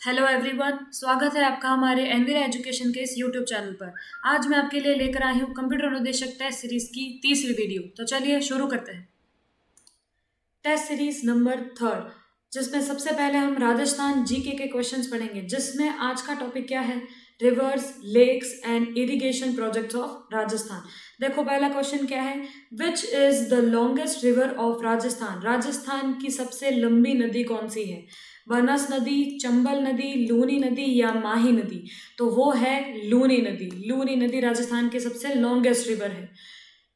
Hello everyone, स्वागत है आपका हमारे एनवीरा एजुकेशन के इस यूट्यूब चैनल पर। आज मैं आपके लिए लेकर आई हूँ कंप्यूटर अनुदेशक टेस्ट सीरीज की तीसरी वीडियो। तो चलिए शुरू करते हैं। टेस्ट सीरीज नंबर थर्ड, जिसमें सबसे पहले हम राजस्थान जीके के क्वेश्चंस पढ़ेंगे, जिसमें आज का टॉपिक क्या है? Rivers, lakes and irrigation projects of Rajasthan. देखो पहला क्वेश्चन क्या है? Which is the longest river of Rajasthan? Rajasthan की सबसे लंबी नदी कौन सी है? बनस नदी, चंबल नदी, लूनी नदी या माही नदी? तो वो है लूनी नदी। लूनी नदी राजस्थान की सबसे लॉन्गेस्ट रिवर है।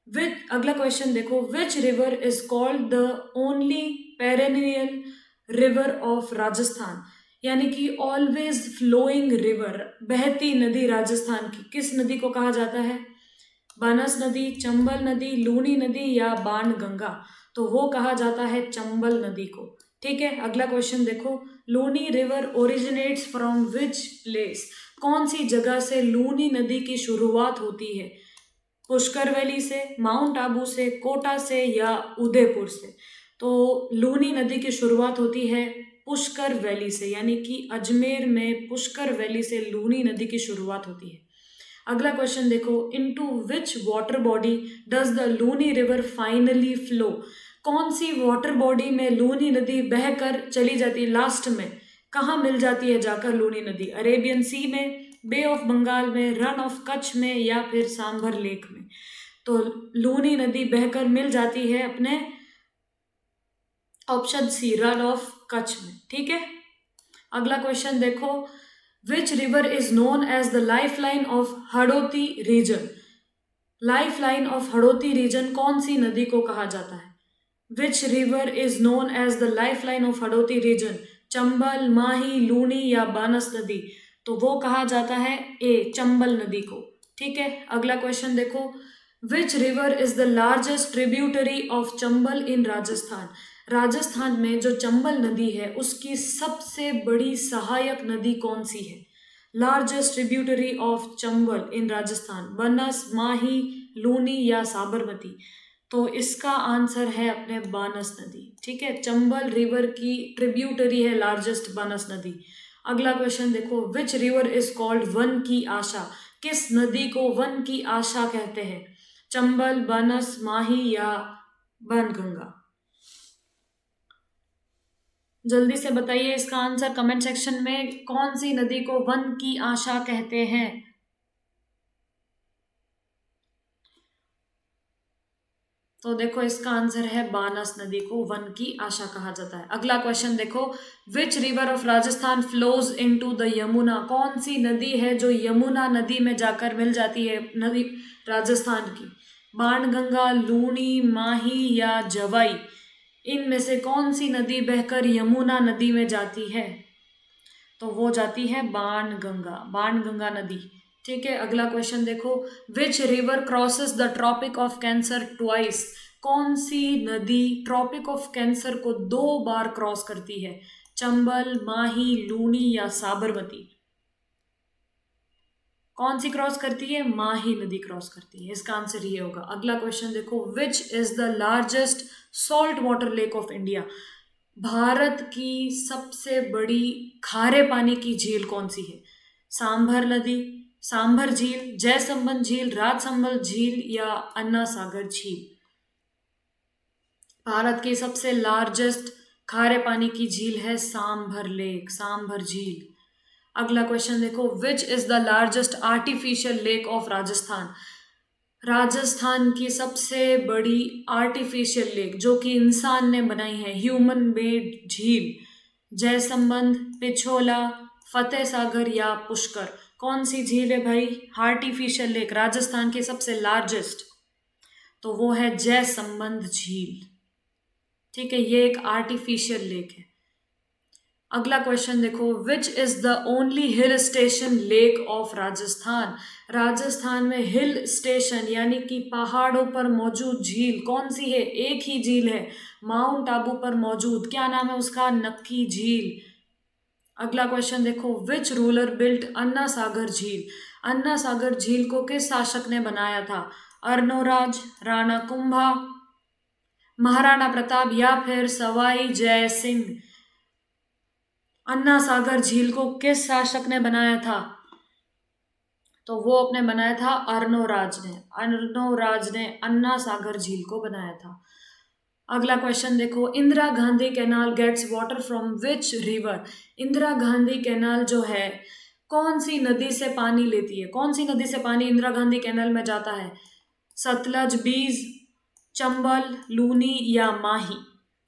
विच अगला क्वेश्चन देखो, which river is called the only perennial river of Rajasthan? यानी कि ऑलवेज फ्लोइंग रिवर, बहती नदी राजस्थान की किस नदी को कहा जाता है? बनस नदी, चंबल नदी, लूनी नदी या बाण गंगा? तो वो कहा जाता है चंबल नदी को। ठीक है, अगला क्वेश्चन देखो, Luni river originates from which place? कौन सी जगह से लूनी नदी की शुरुआत होती है? पुष्कर वैली से, माउंट आबू से, कोटा से या उदयपुर से? तो लूनी नदी की शुरुआत होती है पुष्कर वैली से, यानी कि अजमेर में पुष्कर वैली से लूनी नदी की शुरुआत होती है। अगला क्वेश्चन देखो, into which water body does the Luni river finally flow? कौन सी वाटर बॉडी में लूनी नदी बहकर चली जाती है लास्ट में? कहाँ मिल जाती है जाकर लूनी नदी? अरेबियन सी में, बे ऑफ बंगाल में, रन ऑफ कच्छ में या फिर सांभर लेक में? तो लूनी नदी बहकर मिल जाती है अपने option C, Rann of Kutch में। ठीक है, अगला क्वेश्चन देखो, which river is known as the life line of Hadoti region? Life line of Hadoti region कौन सी नदी को कहा जाता है? Which river is known as the life line of Hadoti region? Chambal, Mahi, Luni या बानस नदी? तो वो कहा जाता है ए, चंबल नदी को। ठीक है, अगला क्वेश्चन देखो, which river is the largest tributary of Chambal in Rajasthan? Rajasthan में जो चंबल नदी है उसकी सबसे बड़ी सहायक नदी कौन सी है? Largest tributary of Chambal in Rajasthan, बनस, माही, लूनी या साबरमती? तो इसका आंसर है अपने बानस नदी। ठीक है, चंबल रिवर की ट्रिब्यूटरी है लार्जेस्ट बानस नदी। अगला क्वेश्चन देखो, which river is called one की आशा? किस नदी को वन की आशा कहते हैं? चंबल, बानस, माही या बनगंगा? जल्दी से बताइए इसका आंसर कमेंट सेक्शन में, कौन सी नदी को वन की आशा कहते हैं? तो देखो इसका आंसर है बानस नदी को वन की आशा कहा जाता है। अगला क्वेश्चन देखो, which river of Rajasthan flows into the Yamuna? कौन सी नदी है जो यमुना नदी में जाकर मिल जाती है नदी राजस्थान की? बाणगंगा, लूनी, माही या जवाई? इनमें से कौन सी नदी बहकर यमुना नदी में जाती है? तो वो जाती है बाणगंगा, बाणगंगा नदी। ठीक है, अगला क्वेश्चन देखो, which river crosses the tropic of cancer twice? कौन सी नदी ट्रॉपिक ऑफ कैंसर को 2 बार क्रॉस करती है? चंबल, माही, लूनी या साबरमती? कौन सी क्रॉस करती है? माही नदी क्रॉस करती है, इसका आंसर ये होगा। अगला क्वेश्चन देखो, विच is the largest salt water lake of India? Bharat की सबसे बड़ी खारे पानी की झील कौन सी है? सांभर नदी, सांभर झील, जयसंबंद झील, राजसंबल झील या अन्ना सागर झील? भारत की सबसे लार्जेस्ट खारे पानी की झील है सांभर लेक, सांभर झील। अगला क्वेश्चन देखो, विच is the largest artificial lake of Rajasthan? Rajasthan की सबसे बड़ी आर्टिफिशियल लेक जो कि इंसान ने बनाई है, ह्यूमन मेड झील, जयसंबंद, पिछोला, फतेह सागर या पुष्कर? कौन सी झील है भाई आर्टिफिशियल लेक राजस्थान की सबसे लार्जेस्ट? तो वो है जयसंबंद झील। ठीक है, ये एक आर्टिफिशियल लेक है। अगला क्वेश्चन देखो, विच is the only hill station lake of Rajasthan? Rajasthan में हिल स्टेशन यानी कि पहाड़ों पर मौजूद झील कौन सी है? एक ही झील है, माउंट आबू पर मौजूद। क्या नाम है उसका? नक्की झील। अगला क्वेश्चन देखो, विच रूलर बिल्ट अन्ना सागर झील? अन्ना सागर झील को किस शासक ने बनाया था? अर्नोराज, राणा कुंभा, महाराणा प्रताप या फिर सवाई जय सिंह? अन्ना सागर झील को किस शासक ने बनाया था? तो वो अपने बनाया था अर्नोराज ने। अर्नोराज ने अन्ना सागर झील को बनाया था। अगला क्वेश्चन देखो, Indira Gandhi canal gets water from which river? Indira Gandhi canal जो है कौन सी नदी से पानी लेती है? कौन सी नदी से पानी इंदिरा गांधी कैनाल में जाता है? सतलज, बीज, चंबल, लूनी या माही?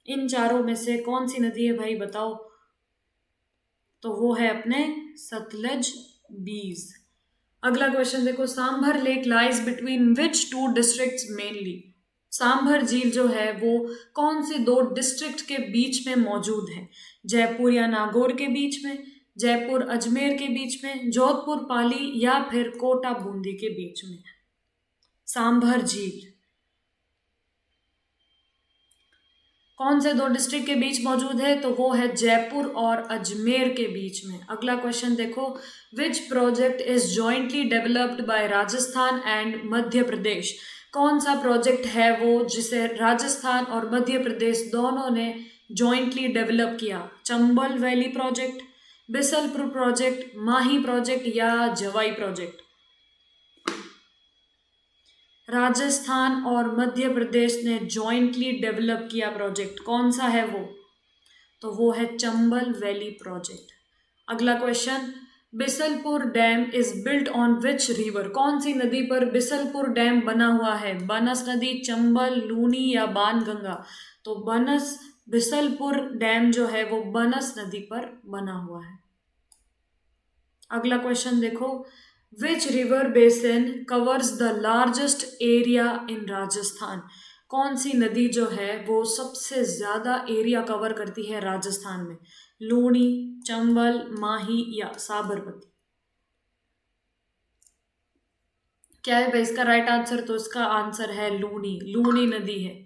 इन चारों में से कौन सी नदी है भाई बताओ? तो वो है अपने सतलज, बीज। अगला क्वेश्चन देखो, sambar lake lies between which to districts mainly? Sambar झील जो है वो कौन से दो डिस्ट्रिक्ट के बीच में मौजूद है? जयपुर या नागौर के बीच में, जयपुर अजमेर के बीच में, जोधपुर पाली या फिर कोटा बूंदी के बीच में? सांभर झील कौन से दो डिस्ट्रिक्ट के बीच मौजूद है? तो वो है जयपुर और अजमेर के बीच में। अगला क्वेश्चन देखो, which project is jointly developed by Rajasthan and Madhya Pradesh? कौन सा प्रोजेक्ट है वो जिसे राजस्थान और मध्य प्रदेश दोनों ने जॉइंटली डेवलप किया? Chambal valley project, Bisalpur project, Mahi project या जवाई प्रोजेक्ट? राजस्थान और मध्य प्रदेश ने जॉइंटली डेवलप किया प्रोजेक्ट, कौन सा है वो? तो वो है चंबल वैली प्रोजेक्ट। अगला question, Bisalpur dam is built on which river? कौन सी नदी पर बिसलपुर डैम बना हुआ है? बनस नदी, चंबल, लूनी या बाणगंगा? तो बिसलपुर डैम जो है वो बनस नदी पर बना हुआ है। अगला क्वेश्चन देखो, which river basin covers the largest area in Rajasthan? कौन सी नदी जो है वो सबसे ज्यादा एरिया कवर करती है राजस्थान में? लूनी, चंबल, माही या साबरमती? क्या है भाई इसका राइट आंसर? तो इसका आंसर है लूनी। लूनी नदी है।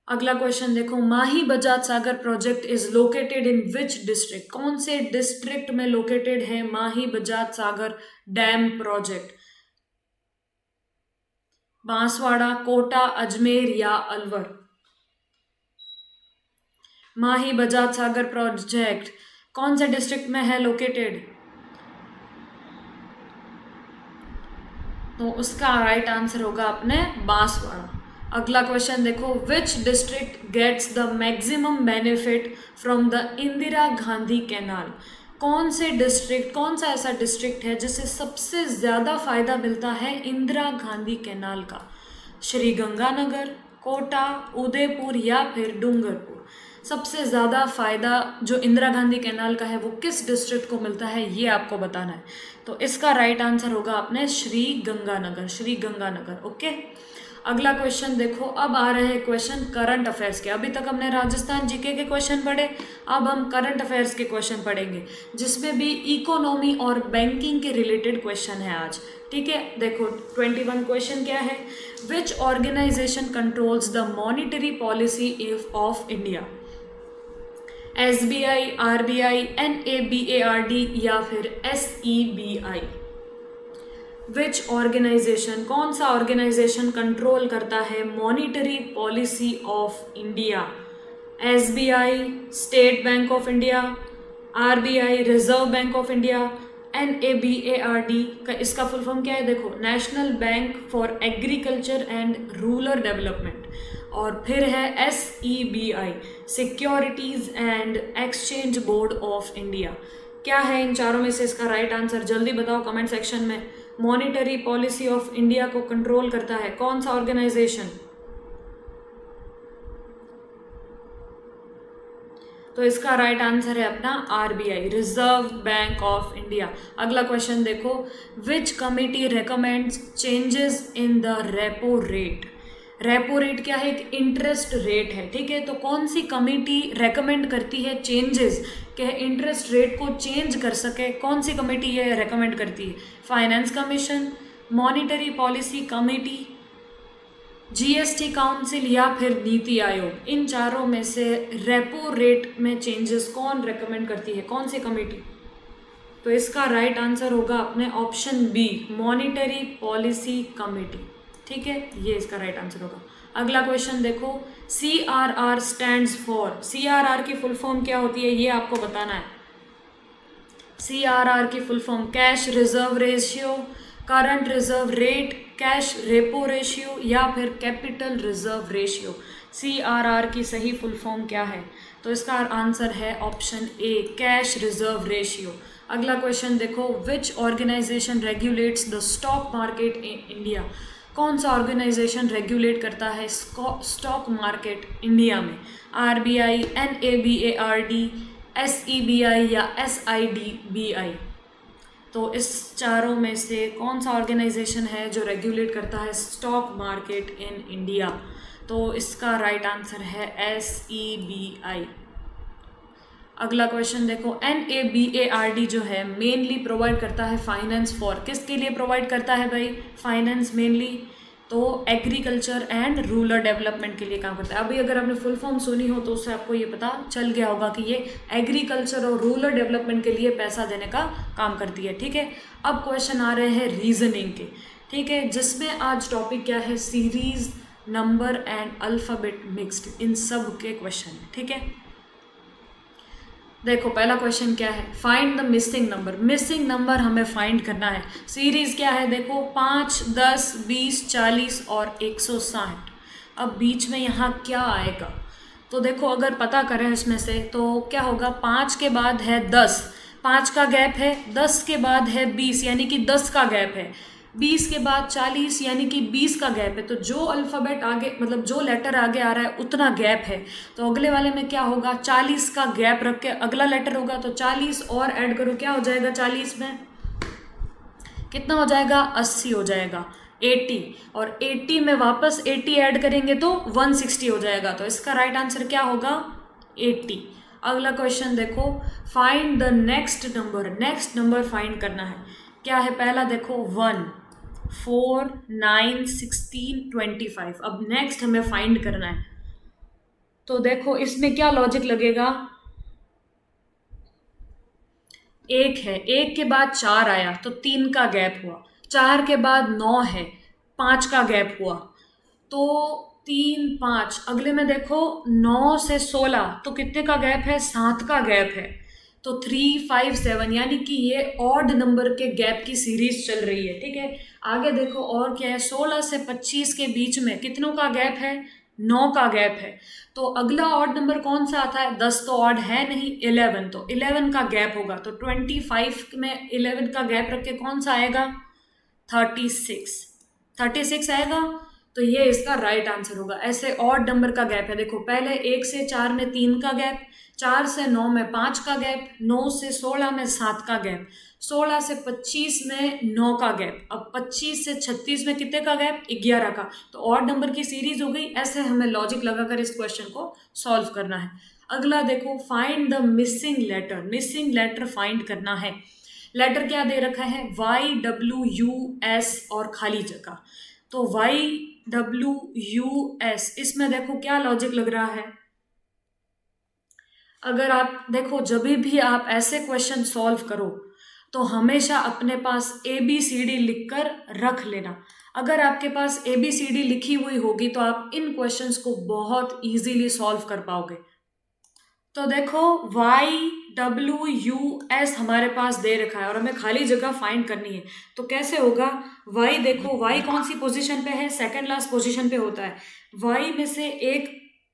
अगला क्वेश्चन देखो, Mahi Bajaj Sagar project is located in which district? कौन से डिस्ट्रिक्ट में लोकेटेड है माही बजाज सागर डैम प्रोजेक्ट? बांसवाड़ा, कोटा, अजमेर या अलवर? माही बजाज सागर प्रोजेक्ट कौन से डिस्ट्रिक्ट में है लोकेटेड? तो उसका राइट आंसर होगा अपने बांसवाड़ा। अगला क्वेश्चन देखो, which district gets the maximum benefit from the Indira Gandhi canal? कौन सा ऐसा डिस्ट्रिक्ट है जिसे सबसे ज्यादा फायदा मिलता है इंदिरा गांधी कैनाल का? श्री गंगानगर, कोटा, उदयपुर या फिर डूंगरपुर? सबसे ज़्यादा फ़ायदा जो इंदिरा गांधी कैनाल का है वो किस डिस्ट्रिक्ट को मिलता है ये आपको बताना है। तो इसका राइट आंसर होगा अपने श्री गंगानगर। श्री गंगानगर। ओके, अगला क्वेश्चन देखो, अब आ रहे हैं क्वेश्चन करंट अफेयर्स के। अभी तक हमने राजस्थान जीके के क्वेश्चन पढ़े, अब हम करंट अफेयर्स के क्वेश्चन पढ़ेंगे जिसमें भी इकोनॉमी और बैंकिंग के रिलेटेड क्वेश्चन है आज। ठीक है, देखो 21 क्वेश्चन क्या है, which organisation controls the monetary policy of India? SBI, RBI, NABARD या फिर SEBI? विच ऑर्गेनाइजेशन, कौन सा ऑर्गेनाइजेशन कंट्रोल करता है monetary policy of India? SBI, state bank of India, RBI, reserve bank of India, NABARD का इसका फुल फॉर्म क्या है? देखो, national bank for agriculture and rural development. और फिर है SEBI, securities and exchange board of India. क्या है इन चारों में से इसका राइट आंसर? जल्दी बताओ कमेंट सेक्शन में। मॉनिटरी पॉलिसी ऑफ इंडिया को कंट्रोल करता है कौन सा ऑर्गेनाइजेशन? तो इसका राइट आंसर है अपना RBI, reserve bank of India. अगला क्वेश्चन देखो, विच committee recommends changes in the repo rate? Repo rate क्या है? एक इंटरेस्ट रेट है। ठीक है, तो कौन सी कमेटी रेकमेंड करती है चेंजेस के इंटरेस्ट रेट को चेंज कर सके? कौन सी कमेटी ये रेकमेंड करती है? Finance commission, monetary policy committee, GST council या फिर नीति आयोग? इन चारों में से रेपो रेट में चेंजेस कौन रेकमेंड करती है? कौन सी कमेटी? तो इसका राइट आंसर होगा अपने option B, monetary policy committee. ठीक है, ये इसका राइट आंसर होगा। अगला क्वेश्चन देखो, CRR स्टैंड्स फॉर, CRR की फुल फॉर्म क्या होती है ये आपको बताना है। CRR की full form cash reserve ratio, current reserve rate, cash repo ratio या फिर कैपिटल रिजर्व रेशियो। CRR की सही फुल फॉर्म क्या है? तो इसका आंसर है option A, cash reserve ratio. अगला क्वेश्चन देखो, which organisation regulates the stock market in India? कौन सा ऑर्गेनाइजेशन रेगुलेट करता है स्टॉक मार्केट इंडिया में? RBI, NABARD, SEBI या SIDBI? तो इस चारों में से कौन सा ऑर्गेनाइजेशन है जो रेगुलेट करता है स्टॉक मार्केट इन इंडिया? तो इसका राइट आंसर है SEBI। अगला क्वेश्चन देखो, NABARD जो है मेनली प्रोवाइड करता है फाइनेंस फॉर, किसके लिए प्रोवाइड करता है भाई फाइनेंस मेनली? तो एग्रीकल्चर एंड रूरल डेवलपमेंट के लिए काम करता है। अभी अगर आपने फुल फॉर्म सुनी हो तो उससे आपको ये पता चल गया होगा कि ये एग्रीकल्चर और रूरल डेवलपमेंट के लिए पैसा देने का काम करती है। ठीक है, अब क्वेश्चन आ रहे हैं रीजनिंग के। ठीक है, जिसमें आज टॉपिक क्या है, series, number and alphabet mixed, इन सब के क्वेश्चन है। ठीक है, देखो पहला क्वेश्चन क्या है, find the missing number. Missing number हमें फाइंड करना है। सीरीज क्या है, देखो 5, 10, 20, 40 और 160। अब बीच में यहाँ क्या आएगा? तो देखो अगर पता करें इसमें से तो क्या होगा, 5 के बाद है 10, 5 का गैप है, 10 के बाद है 20 यानी कि 10 का गैप है, 20 के बाद 40 यानी कि 20 का गैप है। तो जो अल्फ़ाबेट आगे मतलब जो लेटर आगे आ रहा है उतना गैप है। तो अगले वाले में क्या होगा, 40 का गैप रख के अगला लेटर होगा, तो 40 और ऐड करो, क्या हो जाएगा 40 में कितना हो जाएगा, 80 हो जाएगा, 80, और 80 में वापस 80 ऐड करेंगे तो 160 हो जाएगा। तो इसका राइट आंसर क्या होगा, 80। अगला क्वेश्चन देखो, find the next number. Next number find करना है, क्या है पहला देखो 1, 4, 9, 16, 25। अब नेक्स्ट हमें फाइंड करना है। तो देखो इसमें क्या लॉजिक लगेगा, एक है, एक के बाद 4 आया तो 3 का गैप हुआ, 4 के बाद 9 है, 5 का गैप हुआ, तो 3, 5, अगले में देखो 9 से 16 तो कितने का गैप है, 7 का गैप है, तो 3, 5, 7 यानी कि ये ऑड नंबर के गैप की सीरीज चल रही है। ठीक है, आगे देखो और क्या है, 16 से 25 के बीच में कितनों का गैप है, 9 का गैप है। तो अगला ऑड नंबर कौन सा आता है, 10 तो ऑड है नहीं, 11, तो 11 का गैप होगा, तो 25 में 11 का गैप रख के कौन सा आएगा, 36, 36 आएगा। तो ये इसका राइट आंसर होगा। ऐसे ऑड नंबर का गैप है, देखो पहले 1 से 4 में 3 का गैप, 4 से 9 में 5 का गैप, 9 से 16 में 7 का गैप, 16 से 25 में 9 का गैप, अब 25 से 36 में कितने का गैप, 11 का। तो ऑड नंबर की सीरीज हो गई। ऐसे हमें लॉजिक लगाकर इस क्वेश्चन को सॉल्व करना है। अगला देखो, find the missing letter. Missing letter find करना है। लेटर क्या दे रखा है, YWUS और खाली जगह। तो YWUS, इसमें देखो क्या लॉजिक लग रहा है। अगर आप देखो जब भी आप ऐसे क्वेश्चन सॉल्व करो तो हमेशा अपने पास ABCD लिखकर रख लेना। अगर आपके पास ABCD लिखी हुई होगी तो आप इन क्वेश्चंस को बहुत इजीली सॉल्व कर पाओगे। तो देखो YWUS हमारे पास दे रखा है और हमें खाली जगह फाइंड करनी है। तो कैसे होगा, Y देखो, Y कौन सी पोजीशन पे है, सेकंड लास्ट पोजीशन पे होता है। Y में से एक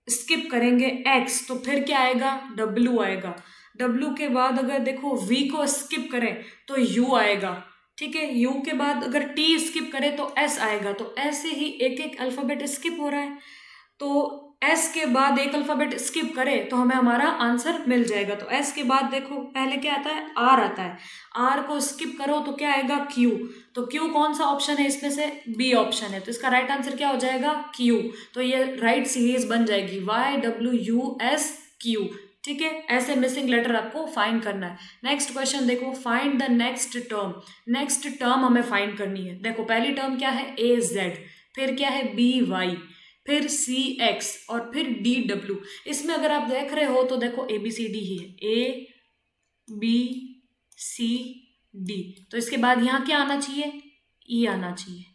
स्किप करेंगे X, तो फिर क्या आएगा, W आएगा। W के बाद अगर देखो V को स्किप करें तो U आएगा। ठीक है, U के बाद अगर T स्किप करें तो S आएगा। तो ऐसे ही एक एक अल्फाबेट स्किप हो रहा है। तो S के बाद एक अल्फाबेट स्किप करे तो हमें हमारा आंसर मिल जाएगा। तो S के बाद देखो पहले क्या आता है, R आता है। R को स्किप करो तो क्या आएगा, Q। तो Q कौन सा ऑप्शन है इसमें से, B ऑप्शन है। तो इसका राइट आंसर क्या हो जाएगा, Q। तो ये राइट सीरीज बन जाएगी YWUSQ। ठीक है, ऐसे मिसिंग लेटर आपको फाइंड करना है। नेक्स्ट क्वेश्चन देखो, find the next term. Next term हमें फाइंड करनी है। देखो पहली टर्म क्या है, AZ, फिर क्या है BY, फिर CX और फिर DW। इसमें अगर आप देख रहे हो तो देखो ABCD ही है, ABCD। तो इसके बाद यहाँ क्या आना चाहिए, E आना चाहिए,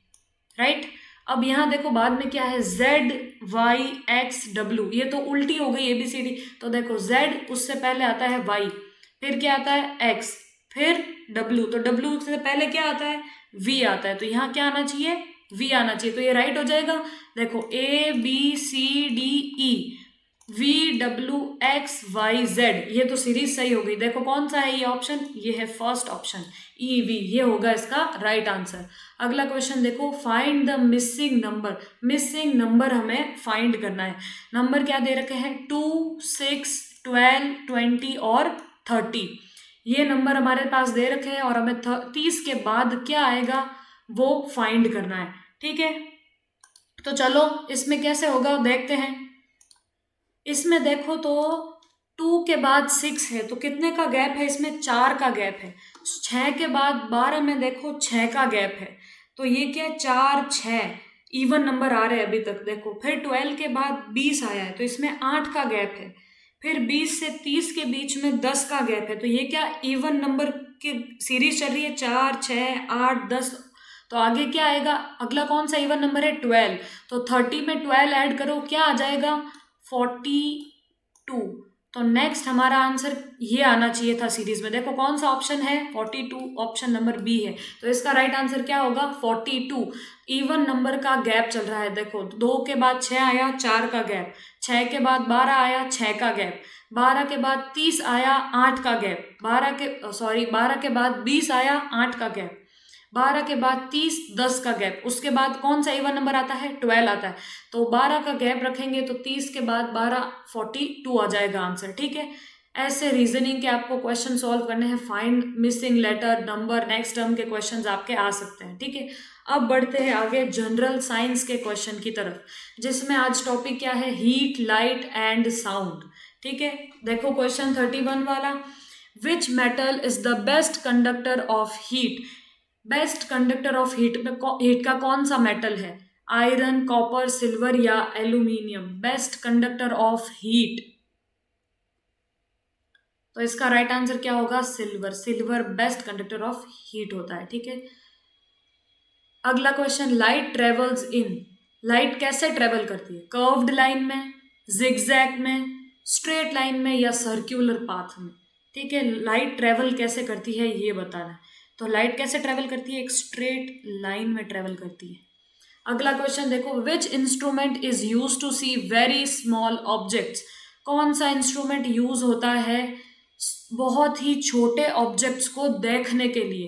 राइट। अब यहाँ देखो बाद में क्या है, Z, Y, X, W, ये तो उल्टी हो गई ABCD। तो देखो Z उससे पहले आता है Y, फिर क्या आता है X, फिर W, तो W से पहले क्या आता है, V आता है। तो यहाँ क्या आना चाहिए, V आना चाहिए। तो ये राइट हो जाएगा। देखो ABCDE, VWXYZ, ये तो सीरीज सही हो गई। देखो कौन सा है ये ऑप्शन, ये है फर्स्ट ऑप्शन EV, ये होगा इसका राइट आंसर। अगला क्वेश्चन देखो, find the missing number. Missing number हमें फाइंड करना है। नंबर क्या दे रखे हैं, 2, 6, 12, 20 और 30। ये नंबर हमारे पास दे रखे हैं और हमें 30 के बाद क्या आएगा वो फाइंड करना है। ठीक है, तो चलो इसमें कैसे होगा देखते हैं। इसमें देखो तो 2 के बाद 6 है, तो कितने का गैप है इसमें, 4 का गैप है। 6 के बाद 12 में देखो 6 का गैप है, तो ये क्या, 4, 6 इवन नंबर आ रहे हैं अभी तक। देखो फिर 12 के बाद 20 आया है, तो इसमें 8 का गैप है। फिर 20 से 30 के बीच में 10 का गैप है, तो ये क्या, इवन नंबर की सीरीज चल रही है, 4, 6, 8, 10। तो आगे क्या आएगा, अगला कौन सा इवन नंबर है, 12। तो 30 में 12 ऐड करो, क्या आ जाएगा, 42। तो नेक्स्ट हमारा आंसर ये आना चाहिए था सीरीज में। देखो कौन सा ऑप्शन है, 42, ऑप्शन नंबर बी है। तो इसका राइट आंसर क्या होगा, 42। इवन नंबर का गैप चल रहा है। देखो 2 के बाद 6 आया, 4 का गैप, 6 के बाद 12 आया, 6 का गैप, 12 के बाद 30 आया, 8 का गैप, 12 के बाद 20 आया, 8 का गैप, 12 के बाद 30, 10 का गैप, उसके बाद कौन सा इवन नंबर आता है, 12 आता है। तो 12 का गैप रखेंगे तो 30 के बाद 12, 42 आ जाएगा आंसर। ठीक है, ऐसे रीजनिंग के आपको क्वेश्चन सॉल्व करने हैं। Find missing letter, number, next term के क्वेश्चंस आपके आ सकते हैं। ठीक है, अब बढ़ते हैं आगे जनरल साइंस के क्वेश्चन की तरफ, जिसमें आज टॉपिक क्या है, हीट, लाइट एंड साउंड। ठीक है, देखो क्वेश्चन 31 वाला, which metal is the best conductor of heat. Best conductor of heat में हीट का कौन सा मेटल है, आयरन, कॉपर, सिल्वर या aluminium. Best conductor of heat, तो इसका राइट आंसर क्या होगा, silver. Silver best conductor of heat होता है। ठीक है, अगला question, light travels in. Light कैसे ट्रेवल करती है, कर्व्ड लाइन में, जिगजैग में, स्ट्रेट लाइन में या सर्क्यूलर पाथ में। ठीक है, लाइट ट्रेवल कैसे करती है ये बताना है। तो लाइट कैसे ट्रेवल करती है, एक स्ट्रेट लाइन में ट्रेवल करती है। अगला क्वेश्चन देखो, which instrument is use to see very small objects. कौन सा इंस्ट्रूमेंट यूज होता है बहुत ही छोटे ऑब्जेक्ट्स को देखने के लिए,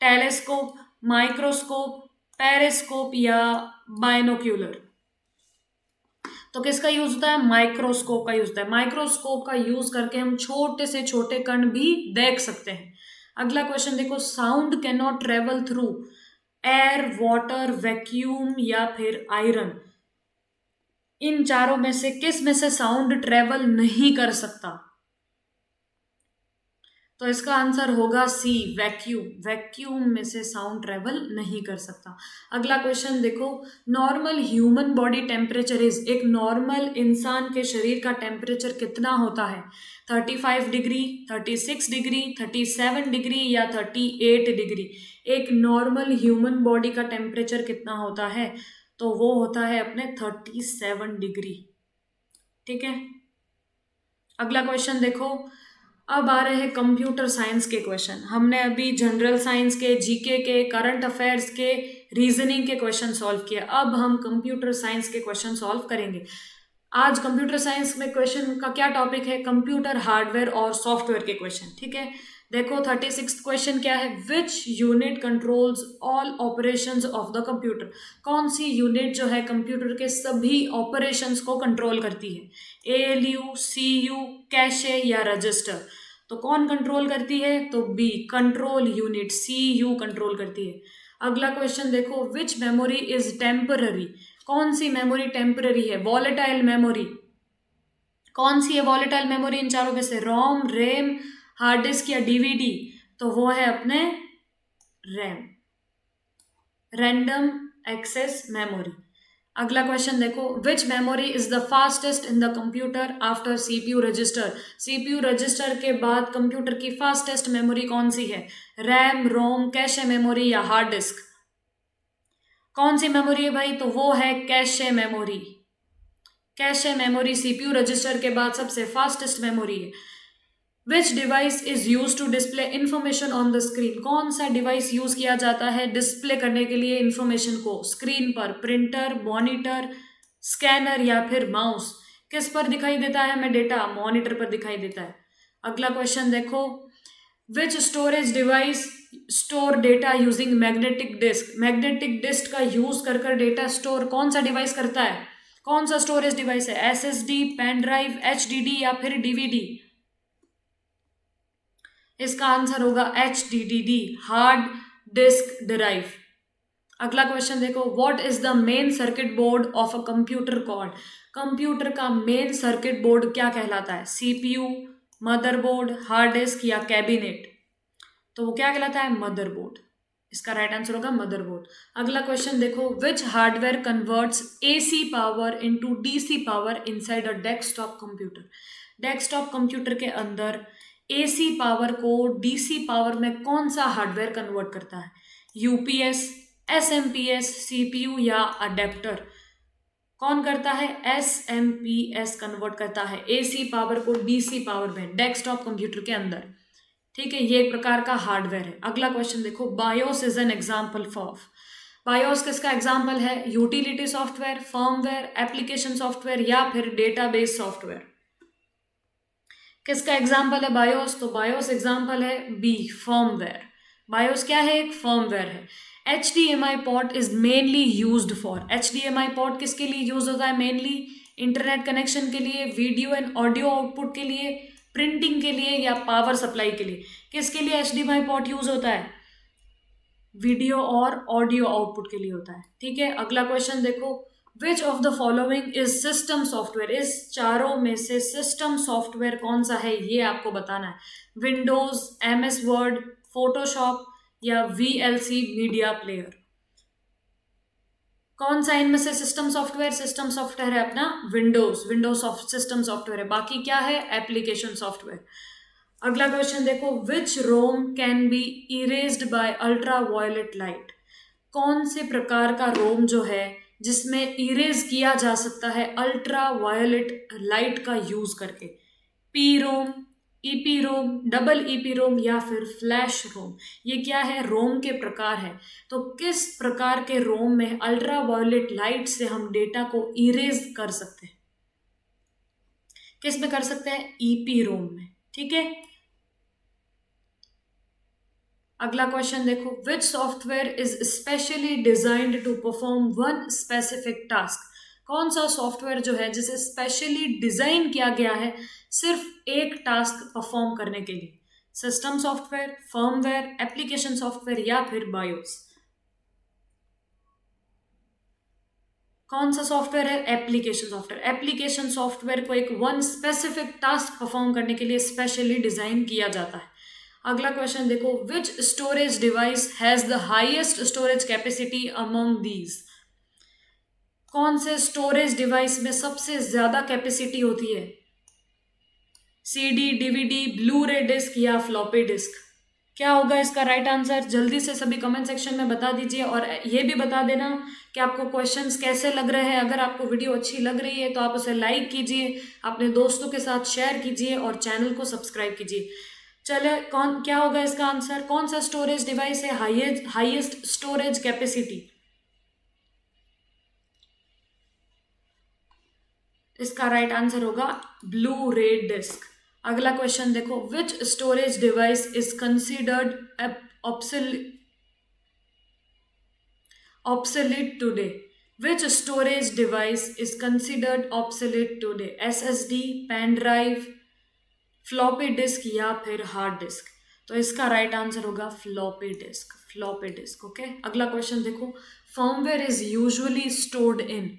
टेलीस्कोप, माइक्रोस्कोप, पेरिस्कोप या बाइनोक्यूलर। तो किसका यूज होता है, माइक्रोस्कोप का यूज होता है। माइक्रोस्कोप का यूज करके हम छोटे से छोटे कण भी देख सकते हैं। अगला क्वेश्चन देखो, sound can not travel through air, water, vacuum या फिर आयरन। इन चारों में से किस में से साउंड ट्रेवल नहीं कर सकता। तो इसका आंसर होगा सी, वैक्यूम। वैक्यूम में से साउंड ट्रेवल नहीं कर सकता। अगला क्वेश्चन देखो, normal human body temperature is. एक नॉर्मल इंसान के शरीर का टेम्परेचर कितना होता है, 35 डिग्री, 36 डिग्री, 37 डिग्री या 38 डिग्री। एक नॉर्मल ह्यूमन बॉडी का टेम्परेचर कितना होता है, तो वो होता है अपने 37 डिग्री। ठीक है, अगला क्वेश्चन देखो, अब आ रहे हैं कंप्यूटर साइंस के क्वेश्चन। हमने अभी जनरल साइंस के, जीके के, करंट अफेयर्स के, रीजनिंग के क्वेश्चन सॉल्व किए। अब हम कंप्यूटर साइंस के क्वेश्चन सॉल्व करेंगे। आज कंप्यूटर साइंस में क्वेश्चन का क्या टॉपिक है, कंप्यूटर हार्डवेयर और सॉफ्टवेयर के क्वेश्चन। ठीक है, देखो 36 क्वेश्चन क्या है, which unit controls all operations of the computer. कौन सी यूनिट जो है कंप्यूटर के सभी ऑपरेशंस को कंट्रोल करती है, ALU, CU, कैशे या रजिस्टर। तो कौन कंट्रोल करती है, तो B, control unit, CU control करती है। अगला क्वेश्चन देखो, विच मेमोरी इज टेम्पररी। कौन सी मेमोरी टेम्पररी है, वॉलेटाइल मेमोरी। कौन सी है वॉलेटाइल मेमोरी इन चारों में से, रोम, रैम, हार्ड डिस्क या DVD। तो वो है अपने रैम, रैंडम एक्सेस मेमोरी। अगला क्वेश्चन देखो, which memory is the fastest in the computer after CPU register. CPU register के बाद कंप्यूटर की फास्टेस्ट मेमोरी कौन सी है, रैम, रोम, कैशे मेमोरी या हार्ड डिस्क। कौन सी मेमोरी है भाई? तो वो है cache memory. Cache memory CPU register के बाद सबसे फास्टेस्ट मेमोरी है। Which device is use to display information on the screen? कौन सा डिवाइस यूज किया जाता है डिस्प्ले करने के लिए इंफॉर्मेशन को स्क्रीन पर? प्रिंटर, मॉनिटर, स्कैनर या फिर माउस? किस पर दिखाई देता है हमें डेटा? मॉनिटर पर दिखाई देता है। अगला क्वेश्चन देखो, which storage device store data using magnetic disk? Magnetic disk का यूज कर कर डेटा स्टोर कौन सा डिवाइस करता है? कौन सा स्टोरेज डिवाइस है? एसएसडी, पेन ड्राइव, एचडीडी या फिर डीवीडी? इसका आंसर होगा एचडीडी, हार्ड डिस्क ड्राइव। अगला क्वेश्चन देखो, what is the main circuit board of a computer called? Computer का मेन सर्किट बोर्ड क्या कहलाता है? सीपीयू, मदरबोर्ड, हार्ड डिस्क या कैबिनेट? तो वो क्या कहलाता है? मदरबोर्ड। इसका राइट आंसर होगा मदरबोर्ड। अगला क्वेश्चन देखो, which hardware converts AC power into DC power inside a desktop computer? Desktop computer के अंदर एसी पावर को डीसी पावर में कौन सा हार्डवेयर कन्वर्ट करता है? यूपीएस, एसएमपीएस, सीपीयू या अडेप्टर? कौन करता है? एसएमपीएस कन्वर्ट करता है एसी पावर को डीसी पावर में डेस्कटॉप कंप्यूटर के अंदर। ठीक है, ये एक प्रकार का हार्डवेयर है। अगला क्वेश्चन देखो, BIOS is an example of? BIOS किसका एग्जाम्पल है? Utility software, firmware, application software या फिर डेटाबेस सॉफ्टवेयर? किसका एग्जाम्पल है बायोस? तो बायोस एग्जाम्पल है बी, फर्मवेयर। बायोस क्या है? एक फर्मवेयर है। HDMI port is mainly used for? HDMI port किसके लिए यूज होता है? मेनली इंटरनेट कनेक्शन के लिए, वीडियो एंड ऑडियो आउटपुट के लिए, प्रिंटिंग के लिए या पावर सप्लाई के लिए? किसके लिए HDMI पोर्ट यूज होता है? वीडियो और ऑडियो आउटपुट के लिए होता है। ठीक है, अगला क्वेश्चन देखो, which of the following is system software? इस चारों में से सिस्टम सॉफ्टवेयर कौन सा है ये आपको बताना है। विंडोज, MS वर्ड, फोटोशॉप या VLC मीडिया प्लेयर? कौन सा इनमें से सिस्टम सॉफ्टवेयर? सिस्टम सॉफ्टवेयर है अपना विंडोज सिस्टम सॉफ्टवेयर है। बाकी क्या है? Application software. अगला क्वेश्चन देखो, which ROM can be erased by ultra violet light? कौन से प्रकार का रोम जो है जिसमें इरेज किया जा सकता है अल्ट्रा वायलेट लाइट का यूज करके? पी रोम, ईपी रोम, डबल ईपी रोम या फिर फ्लैश रोम? ये क्या है? रोम के प्रकार है। तो किस प्रकार के रोम में अल्ट्रा वायलेट लाइट से हम डेटा को इरेज कर सकते हैं? किस में कर सकते हैं? ईपी रोम में। ठीक है, अगला क्वेश्चन देखो, which software is specially designed to perform one specific task? कौन सा सॉफ्टवेयर जो है जिसे स्पेशली डिजाइन किया गया है सिर्फ एक टास्क परफॉर्म करने के लिए? System software, firmware, application software या फिर बायोस? कौन सा सॉफ्टवेयर है? Application software. एप्लीकेशन सॉफ्टवेयर को एक वन स्पेसिफिक टास्क परफॉर्म करने के लिए स्पेशली डिजाइन किया जाता है। अगला क्वेश्चन देखो, which storage device has the highest storage capacity among these? कौन से स्टोरेज डिवाइस में सबसे ज्यादा कैपेसिटी होती है? CD, DVD, blue ray disc या फ्लॉपी डिस्क? क्या होगा इसका राइट आंसर? जल्दी से सभी कमेंट सेक्शन में बता दीजिए और ये भी बता देना कि आपको क्वेश्चंस कैसे लग रहे हैं। अगर आपको वीडियो अच्छी लग रही है तो आप उसे लाइक कीजिए, अपने दोस्तों के साथ शेयर कीजिए और चैनल को सब्सक्राइब कीजिए। चले, क्या होगा इसका आंसर? कौन सा स्टोरेज डिवाइस है हाईएस्ट स्टोरेज कैपेसिटी? इसका राइट आंसर होगा ब्लू रे डिस्क। अगला क्वेश्चन देखो, which storage device is considered obsolete today? Which storage device is considered obsolete today? SSD, pen drive, floppy disk या फिर hard disk? तो इसका right answer होगा floppy disk. Floppy disk. Okay, अगला question देखो, firmware is usually stored in?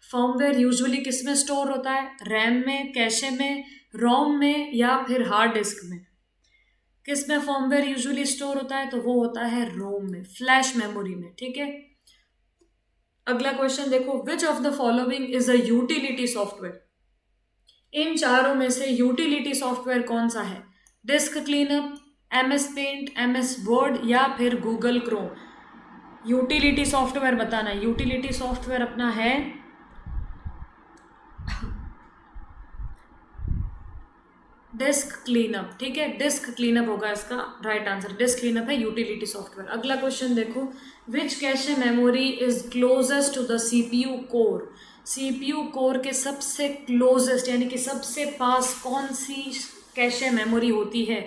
Firmware usually किस में store होता है? रैम में, कैशे में, रोम में या फिर हार्ड डिस्क में? किस में फर्मवेयर यूजुअली स्टोर होता है? तो वो होता है रोम में, फ्लैश मेमोरी में। ठीक है, अगला क्वेश्चन देखो, which of the following is a utility software? इन चारों में से यूटिलिटी सॉफ्टवेयर कौन सा है? Disk cleanup, MS Paint, MS Word या फिर गूगल क्रोम? यूटिलिटी सॉफ्टवेयर बताना है। यूटिलिटी सॉफ्टवेयर अपना है डिस्क क्लीनअप, ठीक है, डिस्क क्लीनअप होगा इसका राइट आंसर। डिस्क क्लीनअप है यूटिलिटी सॉफ्टवेयर। अगला क्वेश्चन देखो, which cache memory is closest to the CPU core. CPU core के सबसे क्लोजेस्ट यानी कि सबसे पास कौन सी कैशे मेमोरी होती है?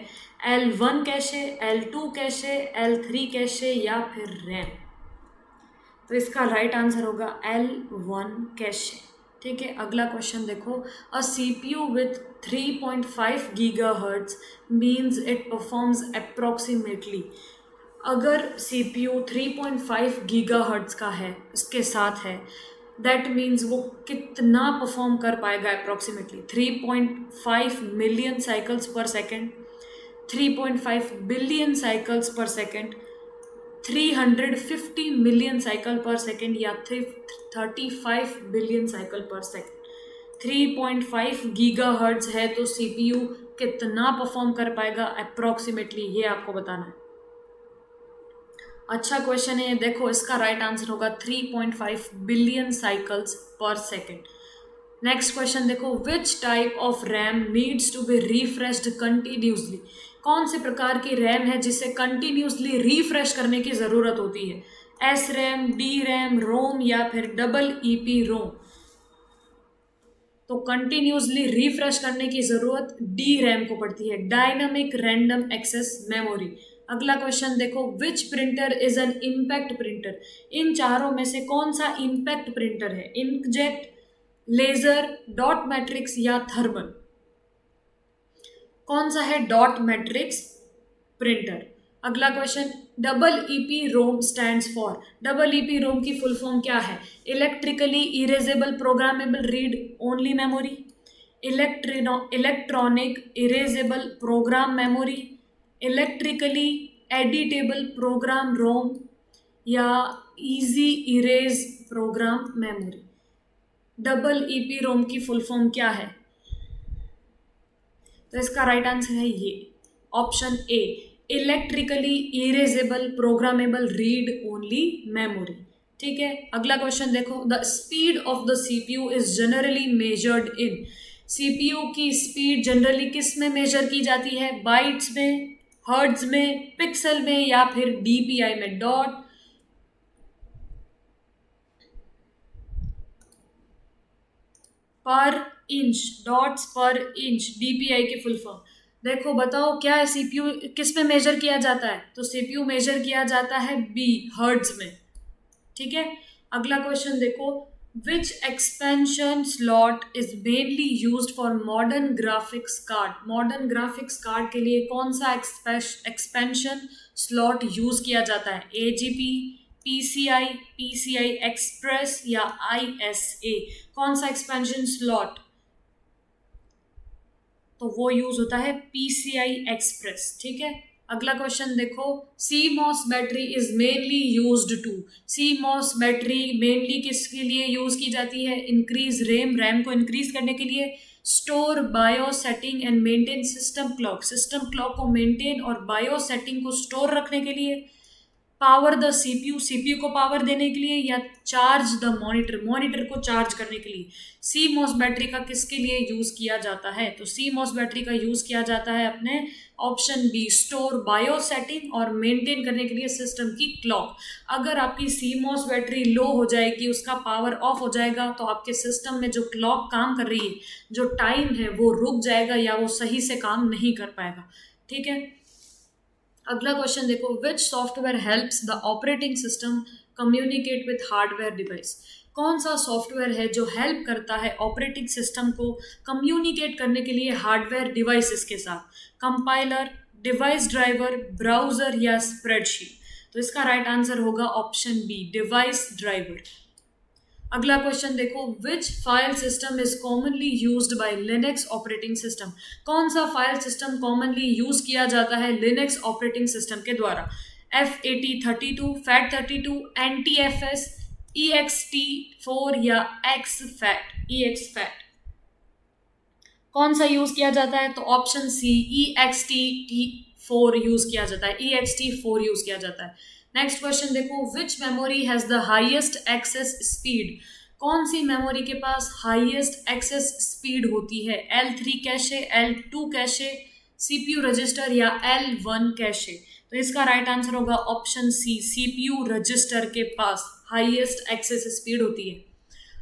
L1 cache, L2 cache, L3 cache या फिर रैम? तो इसका राइट आंसर होगा L1 कैशे, ठीक है। अगला क्वेश्चन देखो, अ CPU with 3.5 gigahertz means it performs approximately. अगर CPU 3.5 गीगाहर्ट्ज का है, इसके साथ है, दैट मीन्स वो कितना परफॉर्म कर पाएगा approximately? 3.5 million cycles per second, 3.5 billion cycles per second, 350 million cycle पर सेकेंड या 35 बिलियन साइकिल पर सेकेंड। 3.5 गीगाहर्ट्ज है तो सीपीयू कितना परफॉर्म कर पाएगा अप्रॉक्सीमेटली, ये आपको बताना है। अच्छा क्वेश्चन है, देखो इसका राइट आंसर होगा 3.5 billion cycles per second. Next question देखो, which type of RAM needs to be refreshed continuously. कौन से प्रकार की रैम है जिसे कंटिन्यूसली रिफ्रेश करने की ज़रूरत होती है? एस रैम, डी रैम, रोम या फिर डबल ईपी रोम? तो कंटिन्यूसली रिफ्रेश करने की ज़रूरत डी रैम को पड़ती है, डायनामिक रैंडम एक्सेस मेमोरी। अगला क्वेश्चन देखो, which printer is an impact printer. इन चारों में से कौन सा इम्पैक्ट प्रिंटर है? इंकजेट, लेजर, डॉट मैट्रिक्स या थर्मल? कौन सा है डॉट मैट्रिक्स प्रिंटर? अगला question, double EP ROM stands for. Double EP ROM की फुल फॉर्म क्या है? Electrically erasable programmable read only memory, electronic erasable program memory, electrically editable program ROM या easy erase program memory? Double EP ROM की full form क्या है? तो इसका right answer है ये option A, electrically erasable programmable read only memory, ठीक है। अगला क्वेश्चन देखो, the speed of the CPU is generally measured in. CPU की स्पीड जनरली किस में मेजर की जाती है? बाइट्स में, हर्ट्ज में, पिक्सल में या फिर डीपीआई में? डॉट पर इंच, डॉट्स पर इंच, डीपीआई की फुल फॉर्म। देखो बताओ क्या है, सीपीयू किस में मेजर किया जाता है? तो सीपीयू मेजर किया जाता है बी, हर्ट्ज में, ठीक है। अगला क्वेश्चन देखो, which expansion slot is mainly used for modern graphics card. Modern graphics card के लिए कौन सा एक्सपेंशन स्लॉट यूज किया जाता है? एजीपी, पीसीआई, पीसीआई एक्सप्रेस या आईएसए? कौन सा एक्सपेंशन स्लॉट? तो वो यूज होता है पीसीआई एक्सप्रेस, ठीक है। अगला क्वेश्चन देखो, CMOS battery is mainly used to. CMOS battery mainly किसके लिए यूज की जाती है? इंक्रीज रैम, रैम को इंक्रीज करने के लिए, store bio setting and maintain system clock, system clock को मेंटेन और बायो सेटिंग को स्टोर रखने के लिए, पावर द सीपीयू, सीपीयू को पावर देने के लिए, या चार्ज द मॉनिटर, मॉनिटर को चार्ज करने के लिए। CMOS बैटरी का किसके लिए यूज किया जाता है? तो CMOS बैटरी का यूज किया जाता है अपने option B, store bio setting और मेंटेन करने के लिए सिस्टम की क्लॉक। अगर आपकी CMOS बैटरी लो हो जाएगी, उसका पावर ऑफ हो जाएगा, तो आपके सिस्टम में जो क्लॉक काम कर रही है, जो टाइम है वो रुक जाएगा या वो सही से काम नहीं कर पाएगा, ठीक है। अगला क्वेश्चन देखो, which software helps the operating system communicate with hardware device. कौन सा सॉफ्टवेयर है जो हेल्प करता है ऑपरेटिंग सिस्टम को कम्युनिकेट करने के लिए हार्डवेयर डिवाइसेस के साथ? कंपाइलर, डिवाइस ड्राइवर, ब्राउजर या स्प्रेडशीट? तो इसका राइट आंसर होगा ऑप्शन बी, डिवाइस ड्राइवर। अगला क्वेश्चन देखो, which file system is commonly used by Linux operating system. कौन सा फाइल सिस्टम कॉमनली यूज किया जाता है लिनक्स ऑपरेटिंग सिस्टम के द्वारा? FAT32, FAT32, NTFS, EXT4 या EXFAT? कौन सा यूज किया जाता है? तो ऑप्शन सी, EXT4 यूज किया जाता है, EXT4 यूज किया जाता है। नेक्स्ट क्वेश्चन देखो, which memory has the highest access speed? कौन सी मेमोरी के पास हाईएस्ट एक्सेस स्पीड होती है? L3 cache, L2 cache, CPU register या L1 कैशे? तो इसका राइट आंसर होगा ऑप्शन सी, CPU रजिस्टर के पास हाईएस्ट एक्सेस स्पीड होती है।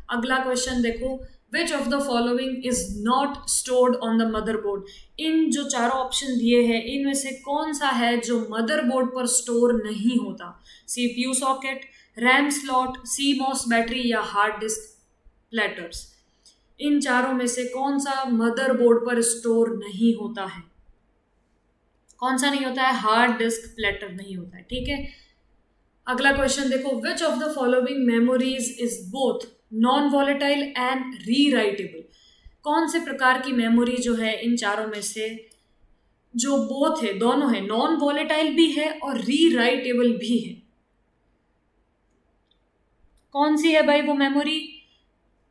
अगला क्वेश्चन देखो, which of the following is not stored on the motherboard? इन जो चारों ऑप्शन दिए हैं इनमें से कौन सा है जो मदरबोर्ड पर स्टोर नहीं होता? CPU socket, RAM slot, CMOS battery या हार्ड डिस्क प्लेटर्स? इन चारों में से कौन सा मदरबोर्ड पर स्टोर नहीं होता है? कौन सा नहीं होता है? हार्ड डिस्क प्लेटर नहीं होता है, ठीक है। अगला क्वेश्चन देखो, which of the following memories is both non volatile and rewritable? कौन से प्रकार की मेमोरी जो है इन चारों में से जो बोथ है, दोनों है, नॉन वॉलेटाइल भी है और रीराइटेबल भी है? कौन सी है भाई वो मेमोरी?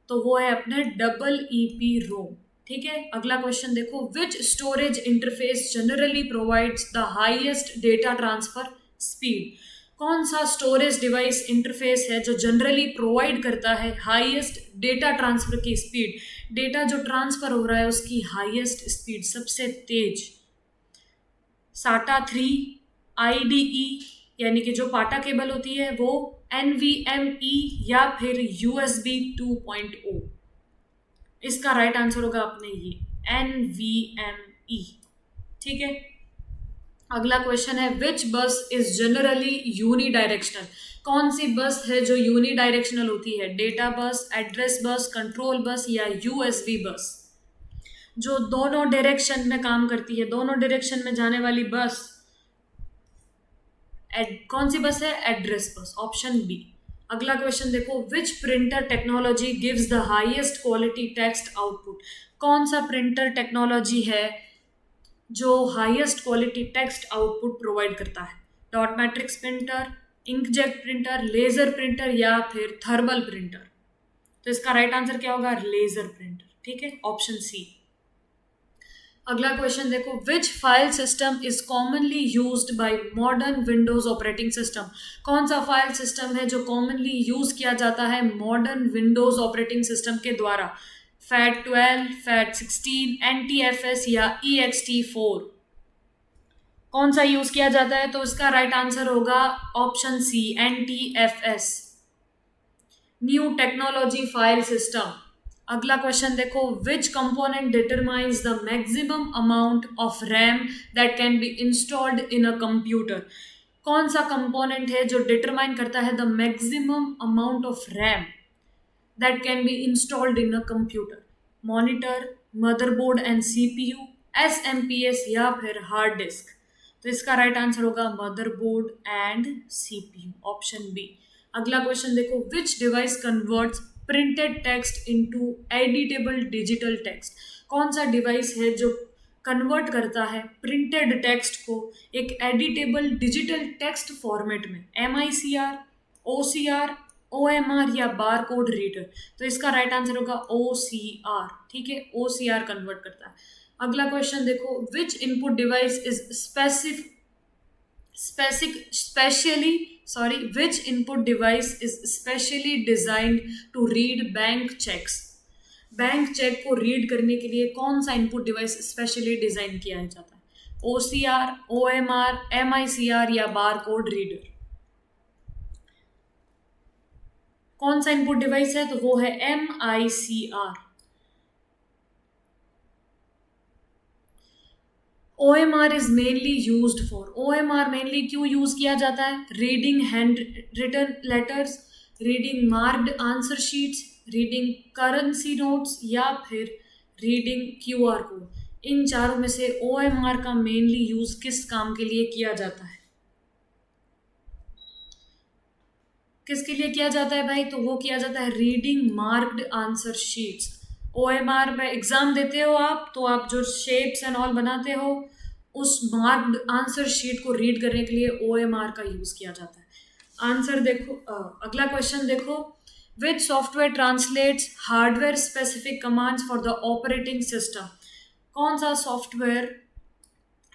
तो वो है अपने EEPROM, ठीक है। अगला क्वेश्चन देखो, which storage interface generally provides the highest data transfer speed? कौन सा स्टोरेज डिवाइस इंटरफेस है जो जनरली प्रोवाइड करता है हाईएस्ट डेटा ट्रांसफर की स्पीड? डेटा जो ट्रांसफर हो रहा है उसकी हाईएस्ट स्पीड, सबसे तेज। SATA 3, IDE यानी कि जो पाटा केबल होती है वो, NVMe या फिर USB 2.0? इसका राइट आंसर होगा अपने ये NVMe, ठीक है। अगला क्वेश्चन है, विच बस इज जनरली यूनिडायरेक्शनल? कौन सी बस है जो यूनिडायरेक्शनल होती है? Data bus, address bus, control bus या USB बस? जो दोनों डायरेक्शन में काम करती है, दोनों डायरेक्शन में जाने वाली बस कौन सी बस है? Address bus, option B. अगला क्वेश्चन देखो, which printer technology gives the highest quality text output? कौन सा प्रिंटर टेक्नोलॉजी है जो highest quality text output provide करता है? Dot matrix printer, inkjet printer, laser printer या फिर थर्मल प्रिंटर? तो इसका राइट आंसर क्या होगा? लेजर प्रिंटर, ठीक है, ऑप्शन सी। अगला क्वेश्चन देखो, which file system is commonly used by modern Windows operating system? कौन सा फाइल सिस्टम है जो कॉमनली यूज किया जाता है मॉडर्न विंडोज ऑपरेटिंग सिस्टम के द्वारा? FAT12, FAT16, NTFS या ext4? कौन सा यूज किया जाता है? तो इसका राइट आंसर होगा option C, NTFS, new technology file system. अगला क्वेश्चन देखो, which component determines the maximum amount of RAM that can be installed in a computer? कौन सा कंपोनेंट है जो डिटरमाइन करता है the maximum amount of RAM that can be installed in a computer? Monitor, motherboard and CPU, SMPS या फिर hard disk? तो इसका राइट आंसर होगा motherboard and CPU, option B. अगला क्वेश्चन देखो, which device converts printed text into editable digital text? कौन सा device है जो कन्वर्ट करता है प्रिंटेड टेक्स्ट को एक एडिटेबल डिजिटल टेक्स्ट फॉर्मेट में? MICR, OCR, OMR या बार कोड रीडर? तो इसका राइट आंसर होगा OCR, ठीक है, OCR कन्वर्ट करता है। अगला क्वेश्चन देखो, which input device is which input device is specially designed to read bank checks? Bank cheque को रीड करने के लिए कौन सा इनपुट डिवाइस स्पेशली डिजाइन किया जाता है? OCR, OMR, MICR या बार कोड रीडर? कौन सा इनपुट डिवाइस है? तो वो है MICR। OMR is mainly used for, OMR mainly क्यों यूज किया जाता है? Reading hand written letters, reading marked answer sheets, reading currency notes या फिर रीडिंग QR कोड? इन चारों में से OMR का मेनली यूज किस काम के लिए किया जाता है? किसके लिए किया जाता है भाई? तो वो किया जाता है reading marked answer sheets. OMR में एग्जाम देते हो आप, तो आप जो शेप्स एंड ऑल बनाते हो उस मार्क्ड आंसर शीट को रीड करने के लिए OMR का यूज किया जाता है। आंसर देखो, अगला क्वेश्चन देखो, which software translates hardware specific commands for the operating system? कौन सा सॉफ्टवेयर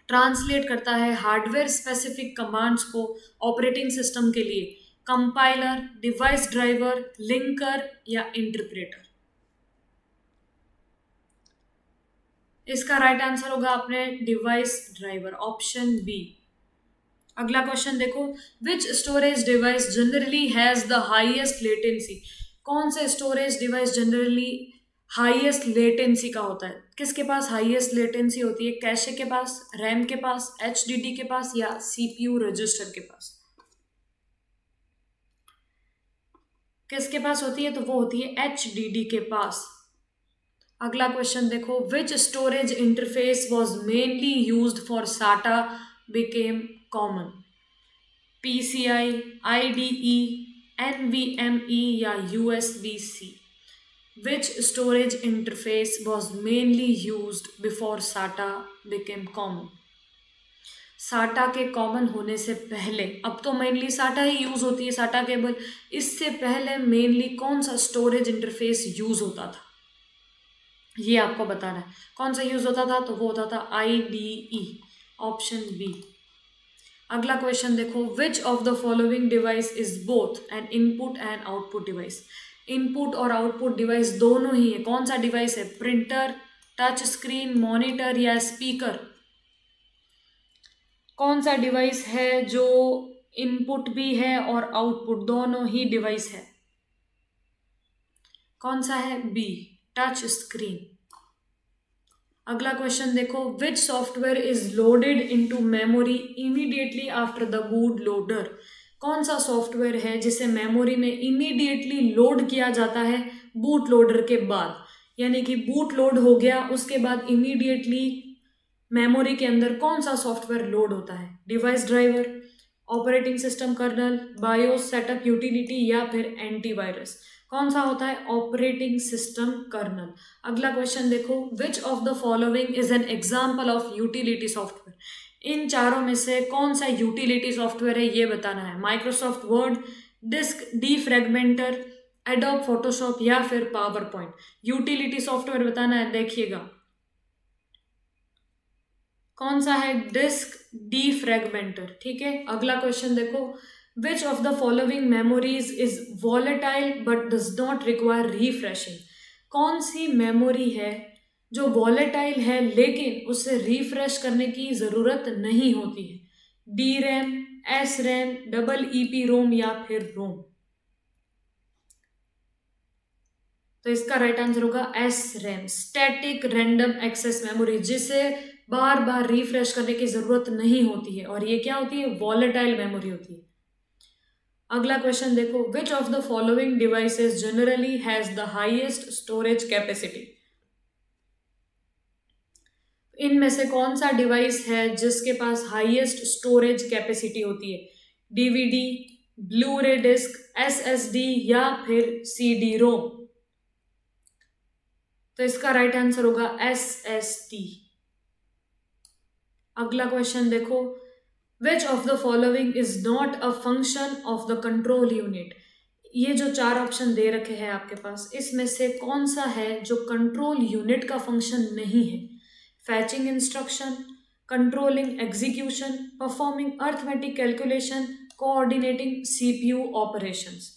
ट्रांसलेट करता है हार्डवेयर स्पेसिफिक कमांड्स को ऑपरेटिंग सिस्टम के लिए? कंपाइलर, डिवाइस ड्राइवर, लिंकर या इंटरप्रेटर? इसका राइट आंसर होगा अपने डिवाइस ड्राइवर, ऑप्शन बी। अगला क्वेश्चन देखो, which storage device generally has the highest latency? कौन सा storage device generally highest latency का होता है? किसके पास हाईएस्ट लेटेंसी होती है? कैशे के पास, रैम के पास, एचडीडी के पास या सीपीयू रजिस्टर के पास? किसके पास होती है? तो वो होती है एचडीडी के पास। अगला क्वेश्चन देखो, which storage interface was mainly used for SATA became common? PCI, IDE, NVMe या USB C? Which storage interface was mainly used before SATA became common? SATA के कॉमन होने से पहले, अब तो मेनली SATA ही यूज होती है, SATA केबल, इससे पहले मेनली कौन सा स्टोरेज इंटरफेस यूज होता था, ये आपको बताना है। कौन सा यूज होता था? तो वो होता था IDE, ऑप्शन बी। अगला क्वेश्चन देखो, which of the following device is both N input and output device? Input और आउटपुट डिवाइस दोनों ही है। कौन सा डिवाइस है? प्रिंटर, टच स्क्रीन, मॉनिटर या स्पीकर? कौन सा डिवाइस है जो इनपुट भी है और आउटपुट दोनों ही डिवाइस है? कौन सा है? B, touch screen. अगला क्वेश्चन देखो, which software is loaded into memory immediately after the boot loader? कौन सा सॉफ्टवेयर है जिसे मेमोरी में इमीडिएटली लोड किया जाता है बूट लोडर के बाद? यानी कि बूट लोड हो गया, उसके बाद इमीडिएटली मेमोरी के अंदर कौन सा सॉफ्टवेयर लोड होता है? Device driver, operating system kernel, BIOS setup utility या फिर एंटीवायरस? कौन सा होता है? Operating system kernel. अगला क्वेश्चन देखो, which of the following is an example of utility software? इन चारों में से कौन सा यूटिलिटी सॉफ्टवेयर है, ये बताना है। Microsoft Word, disk defragmenter, Adobe Photoshop या फिर पावर पॉइंट? यूटिलिटी सॉफ्टवेयर बताना है, देखिएगा कौन सा है? डिस्क डीफ्रेगमेंटर, ठीक है। अगला क्वेश्चन देखो, which of the following memories is volatile but does not require refreshing? कौन सी मेमोरी है जो वॉलेटाइल है लेकिन उसे रिफ्रेश करने की जरूरत नहीं होती है? D RAM, S RAM, double EP ROM या फिर रोम? तो इसका राइट आंसर होगा S RAM, static random access memory, जिसे बार बार रिफ्रेश करने की जरूरत नहीं होती है, और ये क्या होती है? वॉलेटाइल मेमोरी होती है। अगला क्वेश्चन देखो, which of the following devices generally has the highest storage capacity? इनमें से कौन सा डिवाइस है जिसके पास हाईएस्ट स्टोरेज कैपेसिटी होती है? DVD, blue ray disc, SSD या फिर सीडी रोम? तो इसका राइट आंसर होगा एसएसडी। अगला क्वेश्चन देखो, which of the following is not a function of the control unit? ये जो चार ऑप्शन दे रखे हैं आपके पास, इसमें से कौन सा है जो कंट्रोल यूनिट का फंक्शन नहीं है? फैचिंग instruction, controlling execution, performing arithmetic calculation, coordinating CPU operations?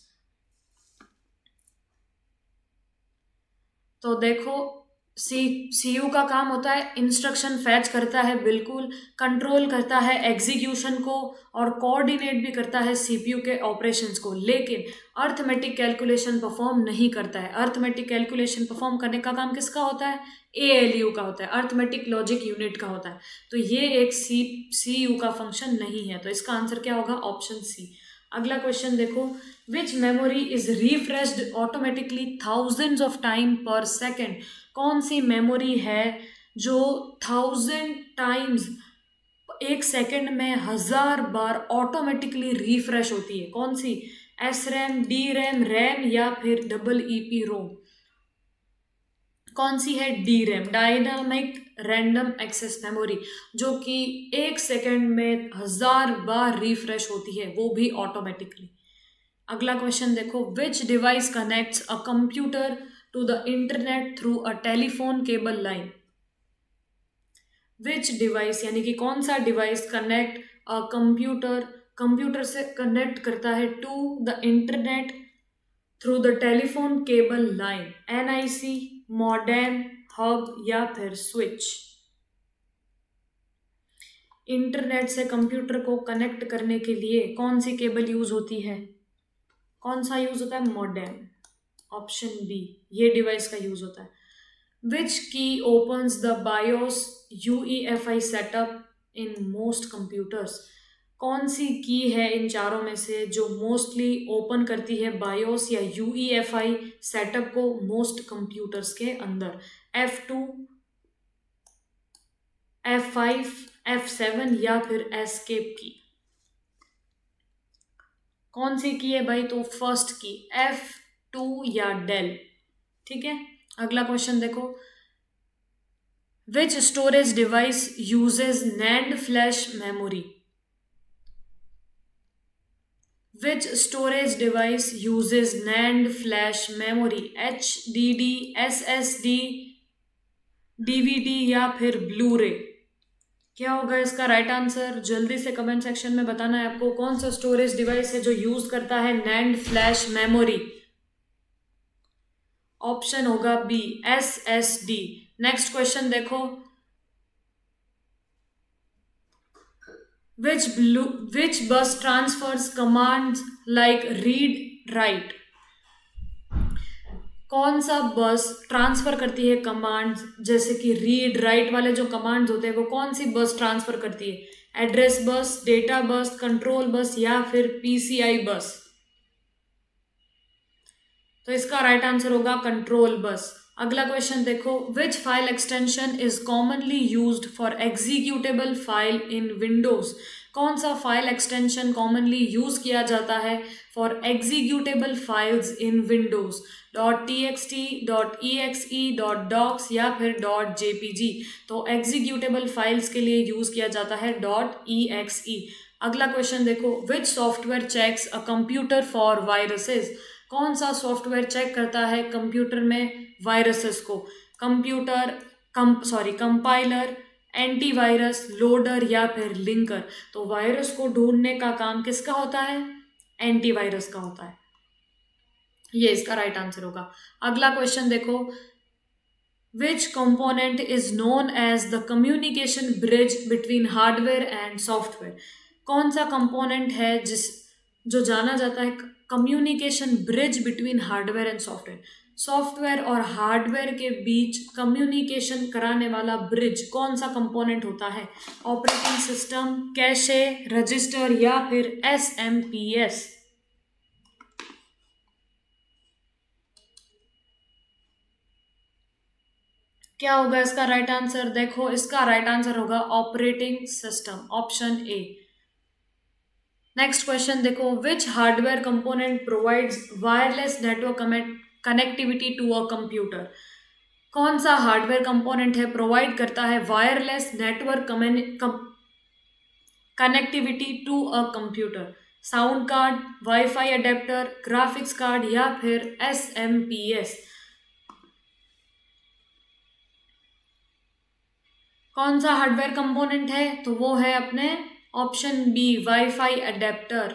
तो देखो, सीयू का काम होता है इंस्ट्रक्शन फैच करता है, बिल्कुल, कंट्रोल करता है एग्जीक्यूशन को, और कोऑर्डिनेट भी करता है सीपीयू के ऑपरेशंस को, लेकिन अर्थमेटिक कैलकुलेशन परफॉर्म नहीं करता है। अर्थमेटिक कैलकुलेशन परफॉर्म करने का काम किसका होता है? एएलयू का होता है, अर्थमेटिक लॉजिक यूनिट का होता है। तो ये एक सीयू का फंक्शन नहीं है, तो इसका आंसर क्या होगा? Option C. अगला क्वेश्चन देखो, which memory is refreshed automatically thousands of time per second? कौन सी मेमोरी है जो 1000 टाइम्स एक सेकेंड में 1000 बार ऑटोमेटिकली रिफ्रेश होती है? कौन सी? S RAM, D RAM, RAM या फिर डबल ईपी रोम? कौन सी है? D RAM, dynamic random access memory, जो कि एक सेकेंड में 1000 बार रिफ्रेश होती है, वो भी ऑटोमेटिकली। अगला क्वेश्चन देखो, which device connects a computer to the internet through a telephone cable line? Which device यानी कि कौन सा डिवाइस कनेक्ट अ कंप्यूटर से कनेक्ट करता है to the internet through the telephone cable line, NIC, modem, hub या फिर switch. Internet से कंप्यूटर को कनेक्ट करने के लिए कौन सी केबल यूज होती है? कौन सा यूज होता है? मॉडेम, ऑप्शन बी, ये डिवाइस का यूज होता है। विच की opens the BIOS UEFI setup in most computers? कौन सी की है इन चारों में से जो मोस्टली ओपन करती है बायोस या यूईएफआई सेटअप को मोस्ट कंप्यूटर्स के अंदर? F2, F5, F7 या फिर एस्केप की? कौन सी की है भाई? तो फर्स्ट की, F2 या डेल। ठीक है, अगला क्वेश्चन देखो। Which storage device uses NAND flash memory? Which storage device uses NAND flash memory? HDD, SSD, DVD या फिर ब्लू-रे? क्या होगा इसका राइट आंसर? जल्दी से कमेंट सेक्शन में बताना है आपको कौन सा स्टोरेज डिवाइस है जो यूज करता है NAND फ्लैश मेमोरी। ऑप्शन होगा बी, SSD। नेक्स्ट क्वेश्चन देखो। Which bus transfers commands like read, write? कौन सा बस ट्रांसफर करती है कमांड्स जैसे कि रीड राइट वाले जो कमांड्स होते हैं वो कौन सी बस ट्रांसफर करती है? Address bus, data bus, control bus या फिर पीसीआई बस? तो इसका राइट आंसर होगा कंट्रोल बस। अगला क्वेश्चन देखो। Which file extension is commonly used for executable file in Windows? कौन सा फाइल एक्सटेंशन कॉमनली यूज किया जाता है for executable files in Windows? .txt, .exe, .docs या फिर .jpg? तो एग्जीक्यूटेबल फाइल्स के लिए यूज किया जाता है .exe। अगला क्वेश्चन देखो। Which software checks a computer for viruses? कौन सा सॉफ्टवेयर चेक करता है कंप्यूटर में वायरसेस को? कंपाइलर, एंटीवायरस, लोडर या फिर लिंकर? तो वायरस को ढूंढने का काम किसका होता है? एंटीवायरस का होता है। ये इसका राइट आंसर होगा। अगला क्वेश्चन देखो। Which component is known as the communication bridge between hardware and software? कौन सा कंपोनेंट है जो जाना जाता है communication bridge between hardware and software? Software और हार्डवेयर के बीच कम्युनिकेशन कराने वाला ब्रिज कौन सा कंपोनेंट होता है? ऑपरेटिंग सिस्टम, कैशे, रजिस्टर या फिर एसएमपीएस? क्या होगा इसका राइट आंसर? देखो इसका राइट आंसर होगा operating system, option A. Next question देखो। Which hardware component provides wireless network connectivity to a computer? कौन सा हार्डवेयर कंपोनेंट है प्रोवाइड करता है wireless network connectivity to a computer? Sound card, WiFi adapter, graphics card या फिर SMPS? कौन सा हार्डवेयर कंपोनेंट है? तो वो है अपने ऑप्शन बी, वाईफाई अडेप्टर।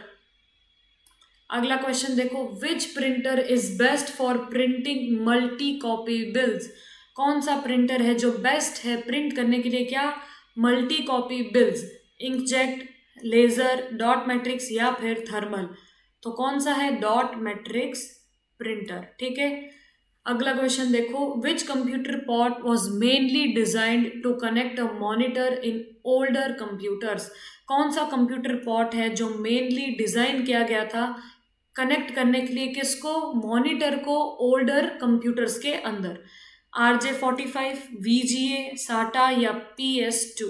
अगला क्वेश्चन देखो। Which printer is best for printing multi copy bills? कौन सा प्रिंटर है जो बेस्ट है प्रिंट करने के लिए? क्या? Multi copy bills, inkjet, laser, dot matrix या फिर थर्मल? तो कौन सा है? Dot matrix printer. ठीक है, अगला क्वेश्चन देखो। Which computer port was mainly designed to connect a monitor in older computers? कौन सा कंप्यूटर पोर्ट है जो मेनली डिजाइन किया गया था कनेक्ट करने के लिए? किसको? मॉनिटर को ओल्डर कंप्यूटर्स के अंदर। RJ45, VGA, SATA या PS2?